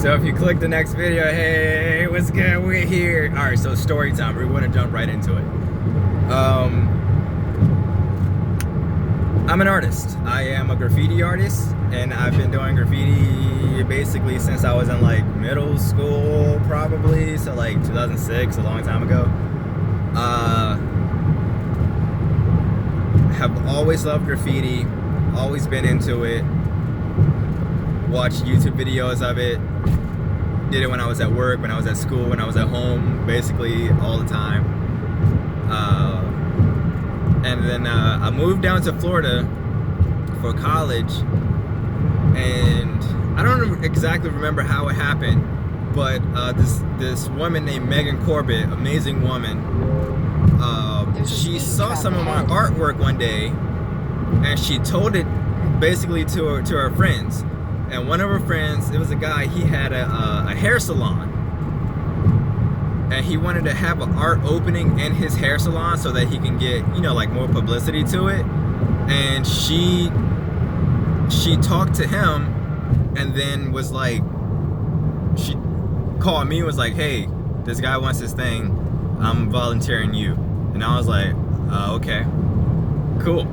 So if you click the next video, hey, what's good? We're here. All right, so story time. We want to jump right into it. I'm an artist. I am a graffiti artist, and I've been doing graffiti basically since I was in like middle school, probably. So like 2006, a long time ago. Have always loved graffiti, always been into it. Watched YouTube videos of it. Did it when I was at work, when I was at school, when I was at home, basically all the time. And then I moved down to Florida for college, and I don't exactly remember how it happened, but this woman named Megan Corbett, amazing woman, she saw some of my artwork one day, and she told it basically to her friends. And one of her friends, it was a guy, he had a hair salon, and he wanted to have an art opening in his hair salon so that he can get, you know, like more publicity to it. And she talked to him, and then was like, she called me and was like, hey, this guy wants this thing, I'm volunteering you. And I was like, okay, cool.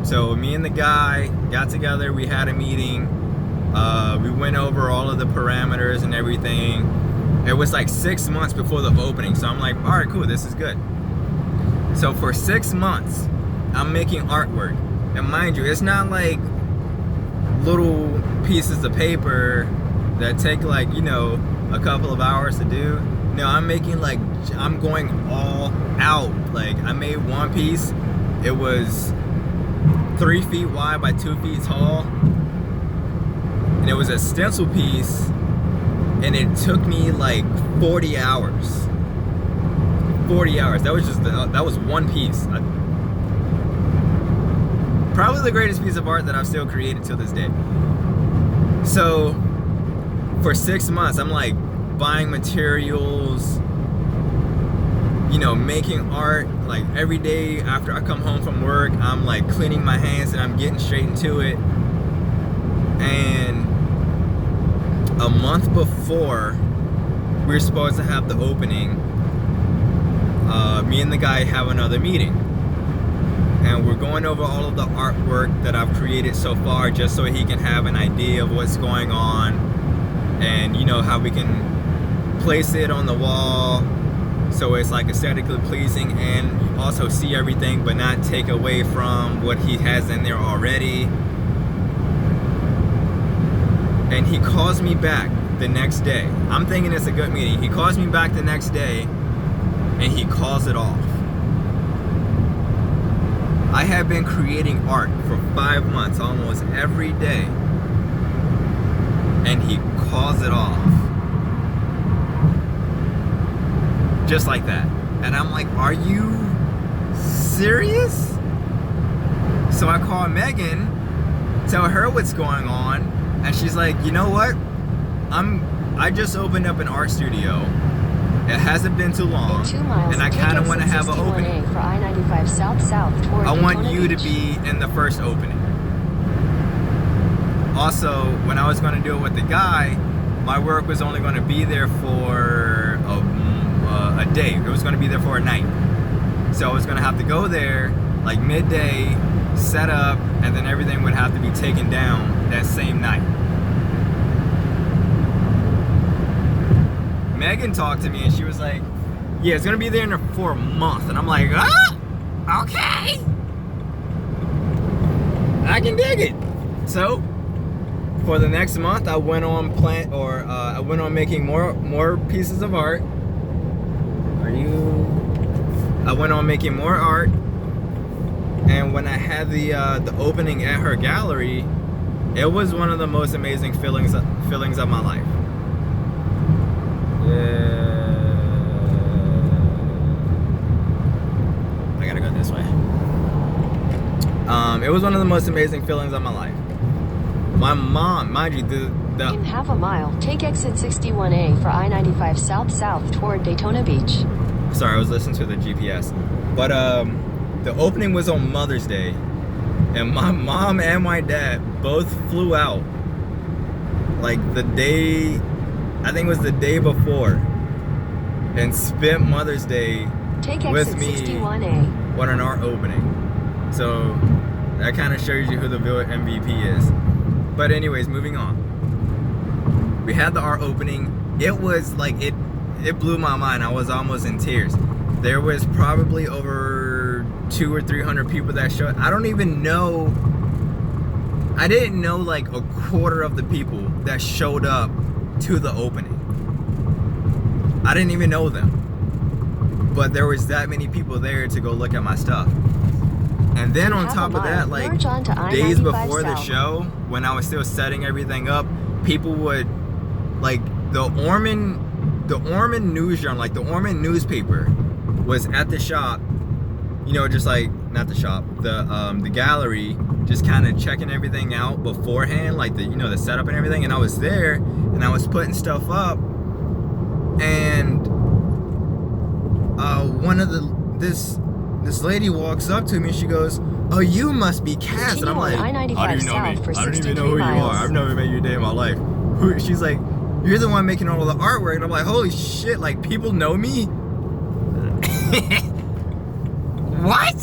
So me and the guy got together, we had a meeting. We went over all of the parameters and everything. It was like 6 months before the opening, so I'm like, all right, cool, this is good. So for 6 months, I'm making artwork. And mind you, it's not like little pieces of paper that take like, you know, a couple of hours to do. No, I'm making like, I'm going all out. Like, I made one piece, it was 3 feet wide by 2 feet tall. And it was a stencil piece, and it took me like 40 hours. 40 hours. That was just that was one piece. Probably the greatest piece of art that I've still created till this day. So for 6 months, I'm like buying materials, you know, making art. Like every day after I come home from work, I'm like cleaning my hands and I'm getting straight into it. And a month before we were supposed to have the opening, me and the guy have another meeting, and we're going over all of the artwork that I've created so far, just so he can have an idea of what's going on, and you know, how we can place it on the wall so it's like aesthetically pleasing, and also see everything but not take away from what he has in there already. And he calls me back the next day. I'm thinking it's a good meeting. He calls me back the next day, and he calls it off. I have been creating art for 5 months, almost every day, and he calls it off. Just like that. And I'm like, are you serious? So I call Megan, tell her what's going on. And she's like, you know what? I just opened up an art studio. It hasn't been too long, and I kind of want to have an opening. For I-95 south toward I want Daytona you to Beach. be in the first opening. Also, when I was going to do it with the guy, my work was only going to be there for a day. It was going to be there for a night. So I was going to have to go there like midday, set up, and then everything would have to be taken down that same night. Megan talked to me and she was like, yeah, it's gonna be there for a month. And I'm like, okay, I can dig it. So for the next month, I went on I went on making more pieces of art. I went on making more art. And when I had the opening at her gallery, it was one of the most amazing feelings of my life. I gotta go this way. It was one of the most amazing feelings of my life. My mom, mind you, In half a mile, take exit 61A for I-95 south toward Daytona Beach. Sorry, I was listening to the GPS. But the opening was on Mother's Day, and my mom and my dad both flew out like the day I think it was the day before, and spent Mother's Day Take with exit me 61A. on an art opening. So that kind of shows you who the real MVP is. But anyways, moving on. We had the art opening. It was like, it blew my mind. I was almost in tears. There was probably over 200 or 300 people that showed. I don't even know. I didn't know like a quarter of the people that showed up to the opening. I didn't even know them. But there was that many people there to go look at my stuff. And then on top of that, like days before the show, when I was still setting everything up, people would, like, the Ormond News Journal, like the Ormond newspaper was at the shop, you know, just like, not the shop, the gallery, just kind of checking everything out beforehand, like the, you know, the setup and everything. And I was there and I was putting stuff up, and this lady walks up to me and she goes, "Oh, you must be Cass." And I'm like, "How do you know me? I don't even know who you are. I've never met you a day in my life." She's like, "You're the one making all of the artwork." And I'm like, holy shit, like, people know me? What?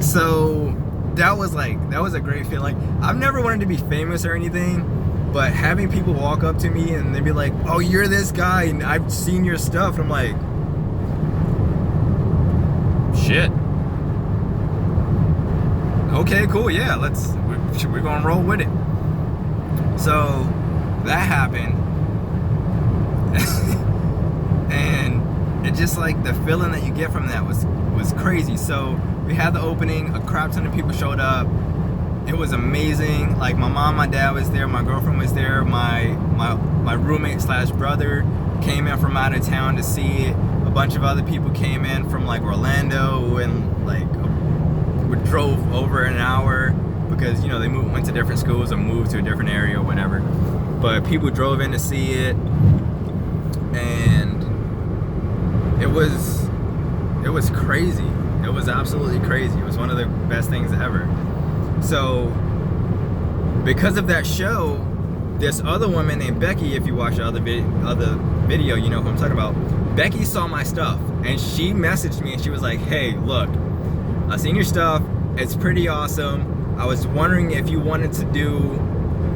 So that was a great feeling. I've never wanted to be famous or anything, but having people walk up to me and they'd be like, "Oh, you're this guy and I've seen your stuff." And I'm like, shit. Okay, cool, yeah, we're gonna roll with it. So that happened. And it just, like, the feeling that you get from that was crazy. So we had the opening, a crap ton of people showed up. It was amazing. Like, my mom, my dad was there, my girlfriend was there, my roommate / brother came in from out of town to see it. A bunch of other people came in from, like, Orlando, and, like, we drove over an hour because, you know, they went to different schools or moved to a different area or whatever. But people drove in to see it, and it was crazy. It was absolutely crazy. It was one of the best things ever. So because of that show, this other woman named Becky, if you watch the other video, you know who I'm talking about. Becky saw my stuff and she messaged me and she was like, "Hey, look, I've seen your stuff. It's pretty awesome. I was wondering if you wanted to do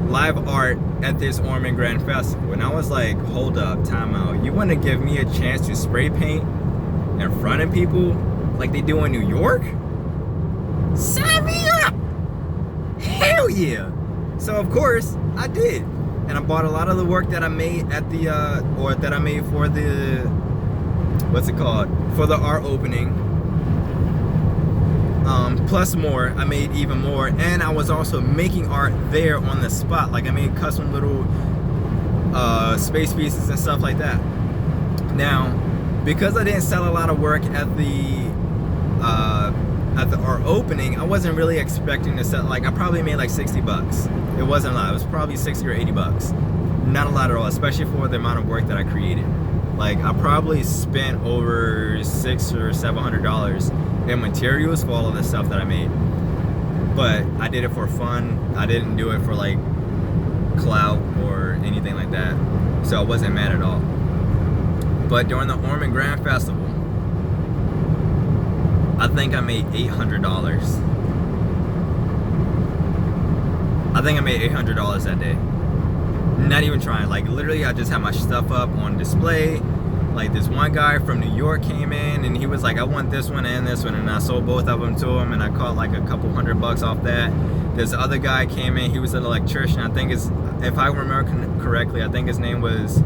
live art at this Ormond Grand Festival." And I was like, hold up, time out. You want to give me a chance to spray paint in front of people like they do in New York? Sign me up! Hell yeah! So of course I did, and I bought a lot of the work that I made at the that I made for the, what's it called, for the art opening. Plus more, I made even more, and I was also making art there on the spot. Like, I made custom little space pieces and stuff like that. Now, because I didn't sell a lot of work at the art opening, I wasn't really expecting to sell. Like, I probably made like 60 bucks. It wasn't a lot. It was probably 60 or 80 bucks. Not a lot at all, especially for the amount of work that I created. Like, I probably spent over $600 or $700 in materials for all of the stuff that I made. But I did it for fun. I didn't do it for, like, clout or anything like that. So I wasn't mad at all. But during the Ormond Grand Festival, I think I made $800. I think I made $800 that day. Not even trying. Like, literally, I just had my stuff up on display. Like, this one guy from New York came in and he was like, "I want this one and this one," and I sold both of them to him, and I caught like a couple $100 off that. This other guy came in, he was an electrician. I think if I remember correctly, I think his name was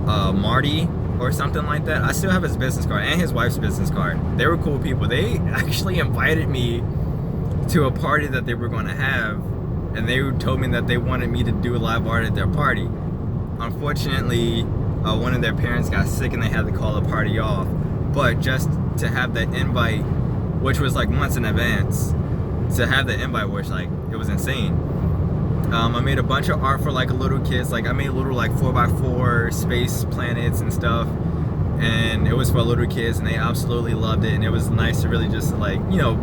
Marty or something like that. I still have his business card and his wife's business card. They were cool people. They actually invited me to a party that they were going to have, and they told me that they wanted me to do live art at their party. Unfortunately, one of their parents got sick and they had to call the party off. But just to have that invite, which was like months in advance, to have the invite was like, it was insane. I made a bunch of art for like little kids. Like, I made little like 4x4 space planets and stuff, and it was for little kids, and they absolutely loved it. And it was nice to really just, like, you know,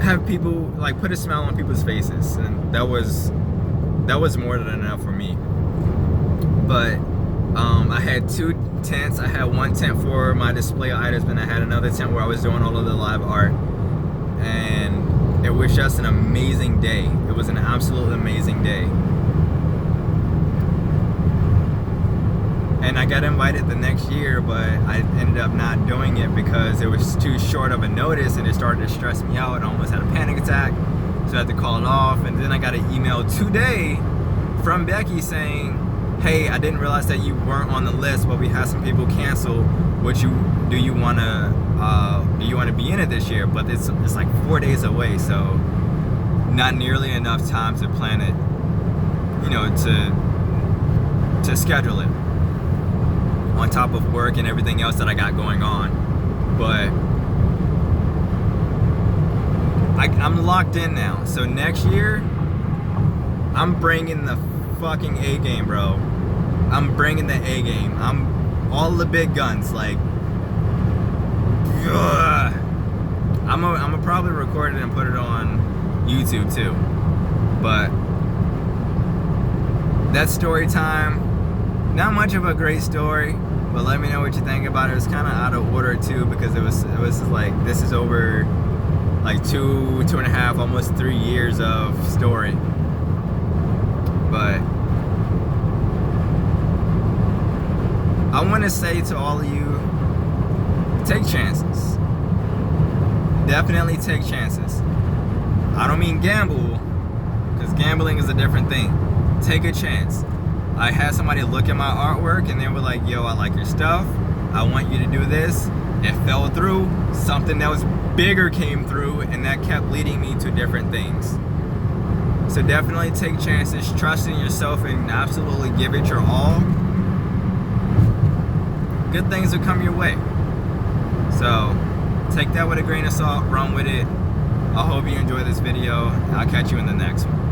have people, like, put a smile on people's faces, and that was more than enough for me. But I had 2 tents. I had one tent for my display items, and I had another tent where I was doing all of the live art. And it was just an amazing day. It was an absolute amazing day. And I got invited the next year, but I ended up not doing it because it was too short of a notice, and it started to stress me out. I almost had a panic attack, so I had to call it off. And then I got an email today from Becky saying, hey, I didn't realize that you weren't on the list, but we had some people cancel. Do you want to be in it this year? But it's like 4 days away, so not nearly enough time to plan it, you know, to schedule it on top of work and everything else that I got going on. But I'm locked in now. So next year, I'm bringing the fucking A game, bro. I'm bringing the A game. I'm all the big guns. Like, ugh. I'm gonna probably record it and put it on YouTube too. But that's story time. Not much of a great story, but let me know what you think about it. It's kind of out of order too, because it was like, this is over like 2.5, almost 3 years of story. But I want to say to all of you, take chances. Definitely take chances. I don't mean gamble, because gambling is a different thing. Take a chance. I had somebody look at my artwork and they were like, yo, I like your stuff. I want you to do this. It fell through. Something that was bigger came through, and that kept leading me to different things. So definitely take chances, trust in yourself, and absolutely give it your all. Good things will come your way. So take that with a grain of salt, run with it. I hope you enjoy this video. I'll catch you in the next one.